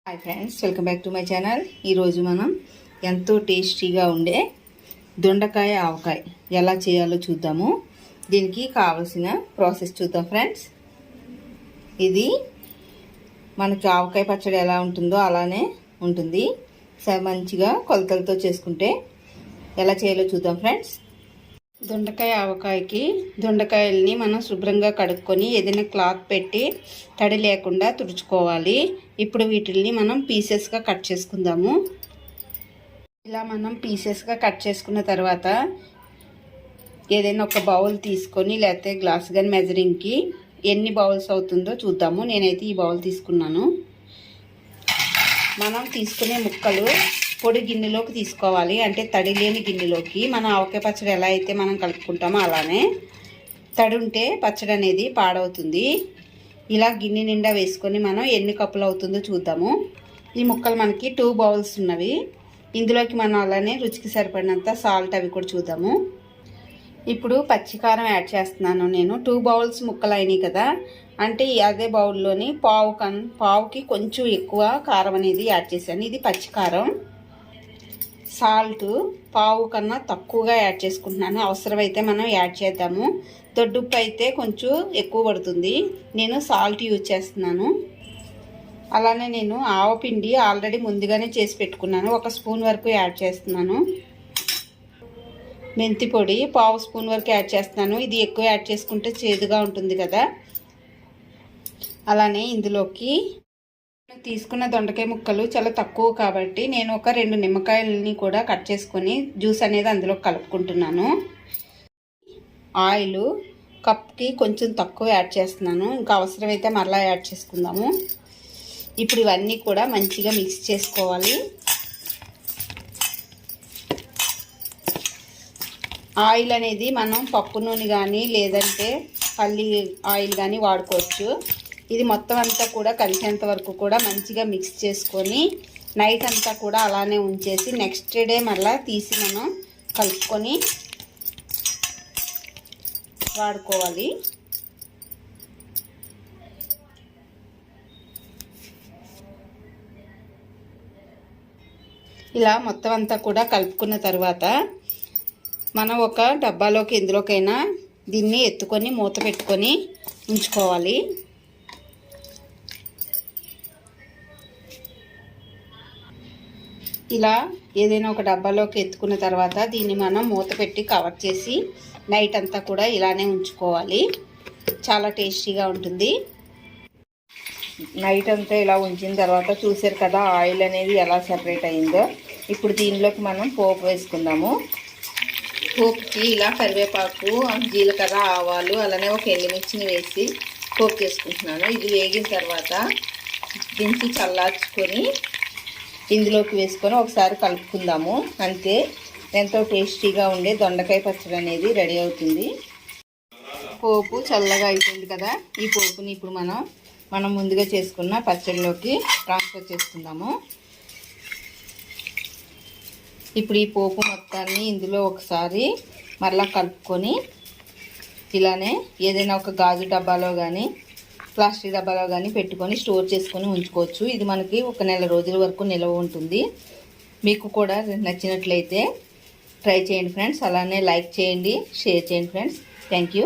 Hi friends, welcome back to my channel. ఈరోజు మనం ఎంతో టేస్టీగా ఉండే దొండకాయ ఆవకాయ ఎలా చేయాలో చూద్దాము. దీనికి కావలసిన ప్రాసెస్ చూద్దాం ఫ్రెండ్స్. ఇది మనకి ఆవకాయ పచ్చడి ఎలా ఉంటుందో అలానే ఉంటుంది. మంచిగా కొలతలతో చేసుకుంటే ఎలా చేయాలో చూద్దాం ఫ్రెండ్స్. దొండకాయ ఆవకాయకి దొండకాయల్ని మనం శుభ్రంగా కడుక్కొని ఏదైనా క్లాత్ పెట్టి తడి లేకుండా తుడుచుకోవాలి. ఇప్పుడు వీటిల్ని మనం పీసెస్గా కట్ చేసుకుందాము. ఇలా మనం పీసెస్గా కట్ చేసుకున్న తర్వాత ఏదైనా ఒక బౌల్ తీసుకొని లేకపోతే గ్లాస్ కానీ మెజరింగ్కి ఎన్ని బౌల్స్ అవుతుందో చూద్దాము. నేనైతే ఈ బౌల్ తీసుకున్నాను. మనం తీసుకునే ముక్కలు పొడి గిన్నెలోకి తీసుకోవాలి, అంటే తడి లేని గిన్నెలోకి. మనం ఆవకాయ పచ్చడి ఎలా అయితే మనం కలుపుకుంటామో అలానే. తడి ఉంటే పచ్చడి అనేది పాడవుతుంది. ఇలా గిన్నె నిండా వేసుకొని మనం ఎన్ని కప్పులు అవుతుందో చూద్దాము. ఈ ముక్కలు మనకి 2 బౌల్స్ ఉన్నవి. ఇందులోకి మనం అలానే రుచికి సరిపడినంత సాల్ట్ అవి కూడా చూద్దాము. ఇప్పుడు పచ్చికారం యాడ్ చేస్తున్నాను. నేను 2 బౌల్స్ ముక్కలు అయినాయి కదా, అంటే అదే బౌల్లోని పావుకి కొంచెం ఎక్కువ కారం అనేది యాడ్ చేశాను. ఇది పచ్చికారం. సాల్ట్ పావు కన్నా తక్కువగా యాడ్ చేసుకుంటున్నాను. అవసరమైతే మనం యాడ్ చేద్దాము. దొడ్డుప్పు అయితే కొంచెం ఎక్కువ పడుతుంది. నేను సాల్ట్ యూజ్ చేస్తున్నాను. అలానే నేను ఆవపిండి ఆల్రెడీ ముందుగానే చేసి పెట్టుకున్నాను. 1 స్పూన్ వరకు యాడ్ చేస్తున్నాను. మెంతి పొడి పావు స్పూన్ వరకు యాడ్ చేస్తున్నాను. ఇది ఎక్కువ యాడ్ చేసుకుంటే చేదుగా ఉంటుంది కదా. అలానే ఇందులోకి తీసుకున్న దొండకాయ ముక్కలు చాలా తక్కువ కాబట్టి నేను ఒక 2 నిమ్మకాయలని కూడా కట్ చేసుకొని జ్యూస్ అనేది అందులో కలుపుకుంటున్నాను. ఆయిల్ కప్కి కొంచెం తక్కువ యాడ్ చేస్తున్నాను. ఇంకా అవసరమైతే మరలా యాడ్ చేసుకుందాము. ఇప్పుడు ఇవన్నీ కూడా మంచిగా మిక్స్ చేసుకోవాలి. ఆయిల్ అనేది మనం పప్పు నూనె కానీ లేదంటే పల్లి ఆయిల్ కానీ వాడుకోవచ్చు. ఇది మొత్తం అంతా కూడా కలిసేంత వరకు కూడా మంచిగా మిక్స్ చేసుకొని నైట్ అంతా కూడా అలానే ఉంచేసి నెక్స్ట్ డే మళ్ళీ తీసి మనం కలుపుకొని వాడుకోవాలి. ఇలా మొత్తం అంతా కూడా కలుపుకున్న తర్వాత మనం ఒక డబ్బాలోకి ఎందులోకైనా దీన్ని ఎత్తుకొని మూత పెట్టుకొని ఉంచుకోవాలి. ఇలా ఏదైనా ఒక డబ్బాలోకి ఎత్తుకున్న తర్వాత దీన్ని మనం మూత పెట్టి కవర్ చేసి నైట్ అంతా కూడా ఇలానే ఉంచుకోవాలి. చాలా టేస్టీగా ఉంటుంది. నైట్ అంతా ఇలా ఉంచిన తర్వాత చూసారు కదా ఆయిల్ అనేది ఎలా సెపరేట్ అయిందో. ఇప్పుడు దీనిలోకి మనం పోపు వేసుకుందాము. పోపుకి ఇలా కరివేపాకు, జీలకర్ర, ఆవాలు అలానే ఒక ఎండుమిర్చిని వేసి పోపు చేసుకుంటున్నాను. ఇది వేగిన తర్వాత దించి చల్లార్చుకొని ఇందులోకి వేసుకొని ఒకసారి కలుపుకుందాము. అంతే, ఎంతో టేస్టీగా ఉండే దొండకాయ పచ్చడి అనేది రెడీ అవుతుంది. పోపు చల్లగా అయిపోయింది కదా. ఈ పోపుని ఇప్పుడు మనం ముందుగా చేసుకున్న పచ్చడిలోకి ట్రాన్స్ఫర్ చేసుకుందాము. ఇప్పుడు ఈ పోపు మొత్తాన్ని ఇందులో ఒకసారి మరలా కలుపుకొని ఇలానే ఏదైనా ఒక గాజు డబ్బాలో కానీ ప్లాస్టిక్ డబ్బాలో కానీ పెట్టుకొని స్టోర్ చేసుకొని ఉంచుకోవచ్చు. ఇది మనకి 1 నెల రోజుల వరకు నిల్వ ఉంటుంది. మీకు కూడా నచ్చినట్లయితే ట్రై చేయండి ఫ్రెండ్స్. అలానే లైక్ చేయండి, షేర్ చేయండి ఫ్రెండ్స్. Thank you.